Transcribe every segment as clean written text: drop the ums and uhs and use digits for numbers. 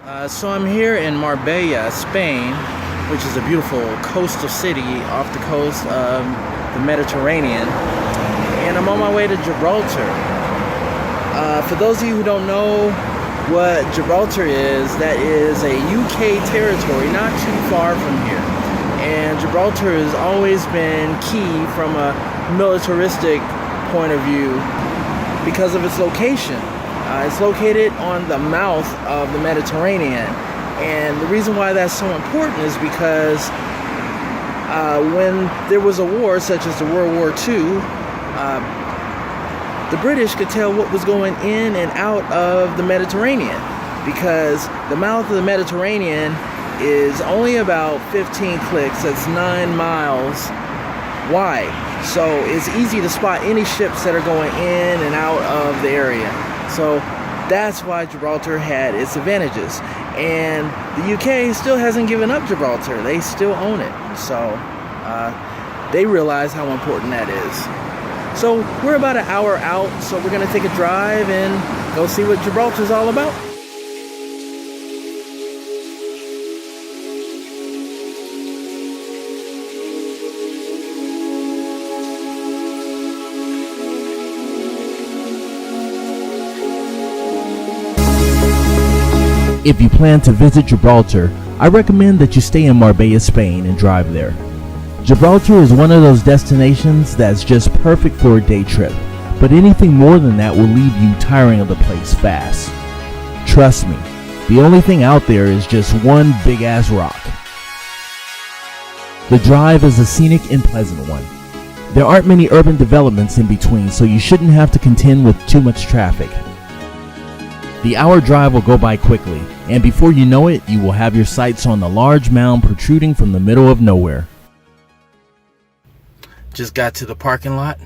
So I'm here in Marbella, Spain, which is a beautiful coastal city off the coast of the Mediterranean, and I'm on my way to Gibraltar. For those of you who don't know what Gibraltar is, that is a UK territory not too far from here, and Gibraltar has always been key from a militaristic point of view because of its location. It's located on the mouth of the Mediterranean, and the reason why that's so important is because when there was a war such as the World War II, the British could tell what was going in and out of the Mediterranean, because the mouth of the Mediterranean is only about 15 clicks. That's 9 miles wide, so it's easy to spot any ships that are going in and out of the area. So that's why Gibraltar had its advantages, and the UK still hasn't given up Gibraltar. They still own it, so they realize how important that is. So we're about an hour out, so we're gonna take a drive and go see what Gibraltar's all about. If you plan to visit Gibraltar, I recommend that you stay in Marbella, Spain and drive there. Gibraltar is one of those destinations that's just perfect for a day trip, but anything more than that will leave you tiring of the place fast. Trust me, the only thing out there is just one big ass rock. The drive is a scenic and pleasant one. There aren't many urban developments in between, so you shouldn't have to contend with too much traffic. The hour drive will go by quickly, and before you know it, you will have your sights on the large mound protruding from the middle of nowhere. Just got to the parking lot.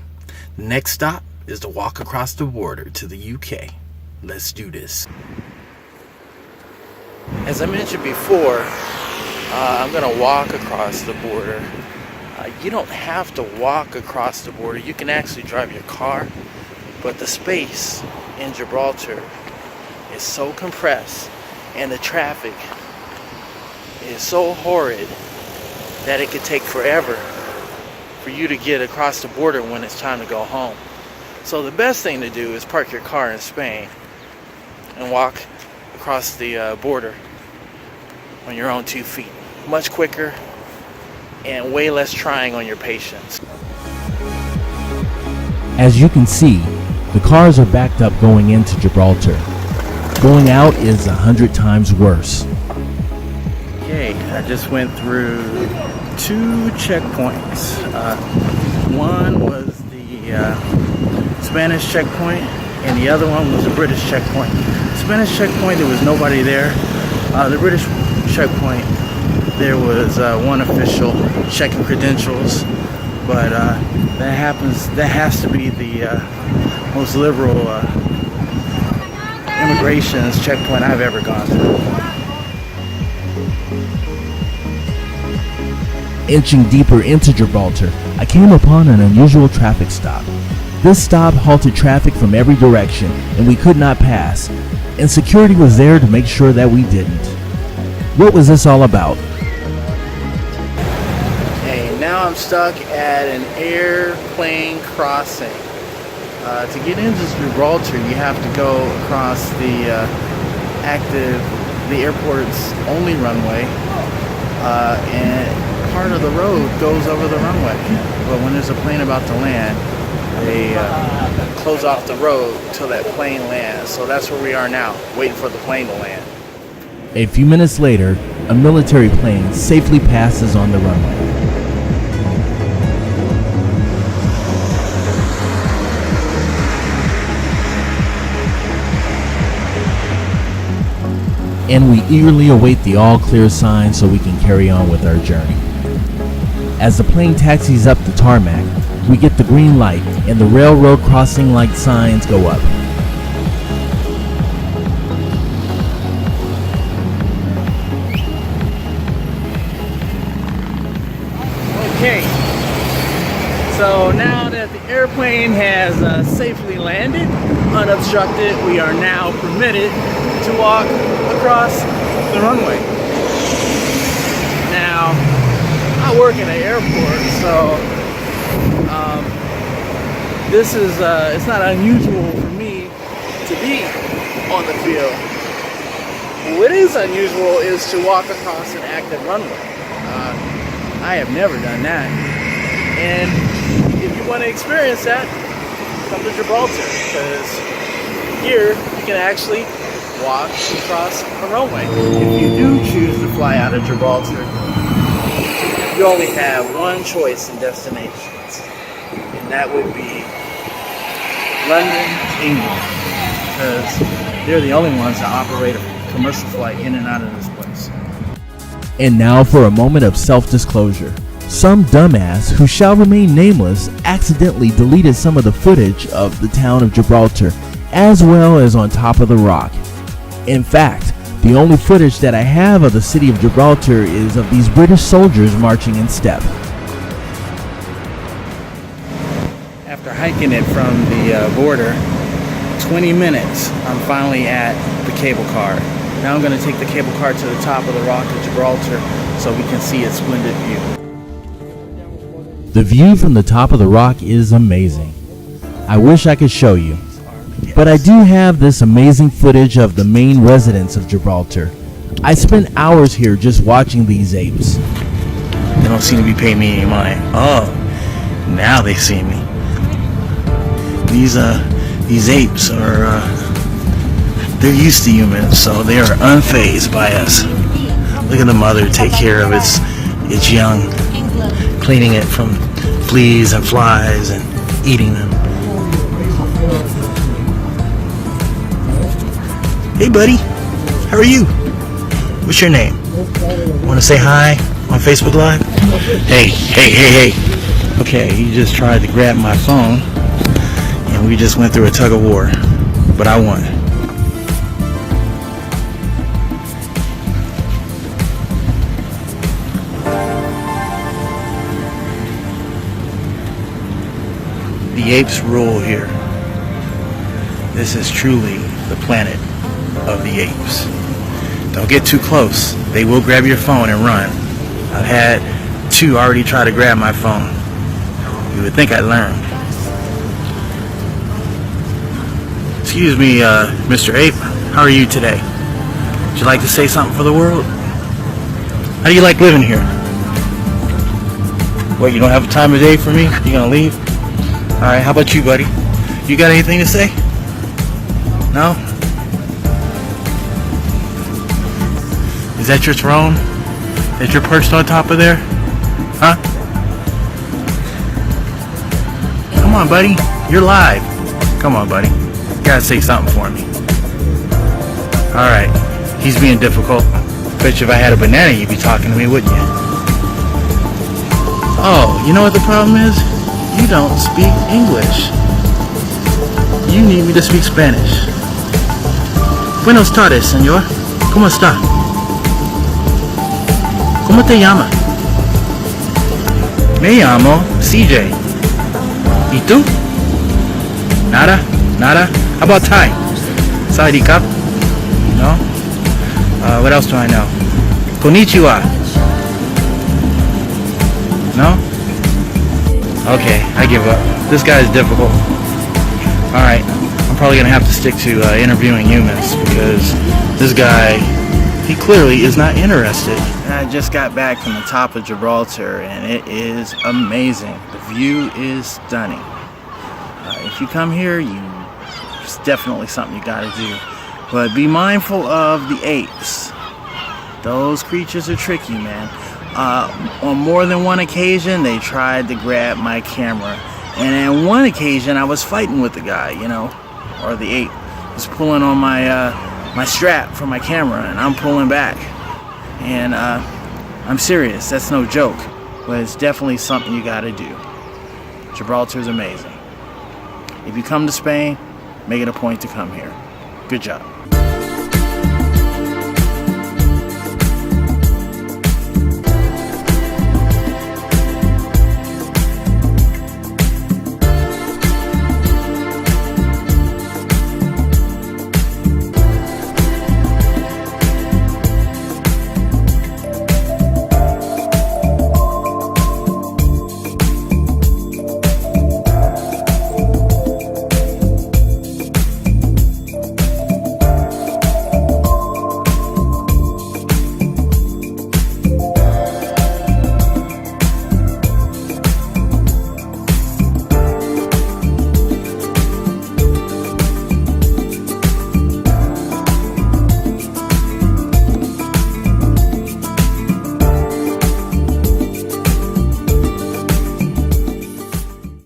Next stop is to walk across the border to the UK. Let's do this. As I mentioned before, I'm gonna walk across the border. You don't have to walk across the border. You can actually drive your car, but the space in Gibraltar is so compressed and the traffic is so horrid that it could take forever for you to get across the border when it's time to go home. So the best thing to do is park your car in Spain and walk across the border on your own 2 feet. Much quicker and way less trying on your patience. As you can see, the cars are backed up going into Gibraltar. Going out is 100 times worse. Okay, I just went through 2 checkpoints. One was the Spanish checkpoint, and the other one was the British checkpoint. Spanish checkpoint, there was nobody there. The British checkpoint, there was one official checking credentials, but that has to be the most liberal immigration's checkpoint I've ever gone through. Inching deeper into Gibraltar, I came upon an unusual traffic stop. This stop halted traffic from every direction, and we could not pass, and security was there to make sure that we didn't. What was this all about? Hey, now I'm stuck at an airplane crossing. To get into Gibraltar, you have to go across the airport's only runway, and part of the road goes over the runway. But when there's a plane about to land, they close off the road till that plane lands. So that's where we are now, waiting for the plane to land. A few minutes later, a military plane safely passes on the runway. And we eagerly await the all-clear sign so we can carry on with our journey. As the plane taxis up the tarmac, we get the green light and the railroad crossing light signs go up. Okay, so now that the airplane has safely landed, unobstructed, we are now permitted to walk across the runway. Now, I work in an airport, so this is it's not unusual for me to be on the field. What is unusual is to walk across an active runway. I have never done that. And if you want to experience that, come to Gibraltar, because here you can actually walk across a runway. If you do choose to fly out of Gibraltar, you only have one choice in destinations, and that would be London, England, because they're the only ones that operate a commercial flight in and out of this place. And now for a moment of self-disclosure. Some dumbass, who shall remain nameless, accidentally deleted some of the footage of the town of Gibraltar, as well as on top of the rock. In fact, the only footage that I have of the city of Gibraltar is of these British soldiers marching in step. After hiking it from the border, 20 minutes, I'm finally at the cable car. Now I'm going to take the cable car to the top of the Rock of Gibraltar so we can see its splendid view. The view from the top of the rock is amazing. I wish I could show you, but I do have this amazing footage of the main residents of Gibraltar. I spent hours here just watching these apes. They don't seem to be paying me any mind. Oh, now they see me. These apes are, they're used to humans, so they are unfazed by us. Look at the mother take care of its young, cleaning it from fleas and flies and eating them. Hey buddy, how are you? What's your name? Want to say hi on Facebook Live? Hey. Okay, he just tried to grab my phone and we just went through a tug of war, but I won. The apes rule here. This is truly the planet of the apes. Don't get too close. They will grab your phone and run. I've had 2 already try to grab my phone. You would think I learned. Excuse me, Mr. Ape. How are you today? Would you like to say something for the world? How do you like living here? What, you don't have a time of day for me? You gonna leave? Alright, how about you, buddy? You got anything to say? No? Is that your throne? Is your perched on top of there? Huh? Come on, buddy. You're live. Come on, buddy. You gotta say something for me. Alright. He's being difficult. Bet you if I had a banana, you'd be talking to me, wouldn't you? Oh, you know what the problem is? You don't speak English. You need me to speak Spanish. Buenos tardes, señor. ¿Cómo está? ¿Cómo te llama? Me llamo CJ. ¿Y tú? Nada? Nada? How about Thai? Sawadee Cup? No? What else do I know? Konnichiwa? No? Okay, I give up. This guy is difficult. Alright, I'm probably going to have to stick to interviewing humans because this guy, he clearly is not interested. I just got back from the top of Gibraltar and it is amazing. The view is stunning. If you come here, it's definitely something you got to do. But be mindful of the apes. Those creatures are tricky, man. On more than one occasion, they tried to grab my camera. And on one occasion, I was fighting with the guy, or the ape. Was pulling on my strap for my camera, and I'm pulling back. And I'm serious, that's no joke. But it's definitely something you gotta do. Gibraltar's amazing. If you come to Spain, make it a point to come here. Good job.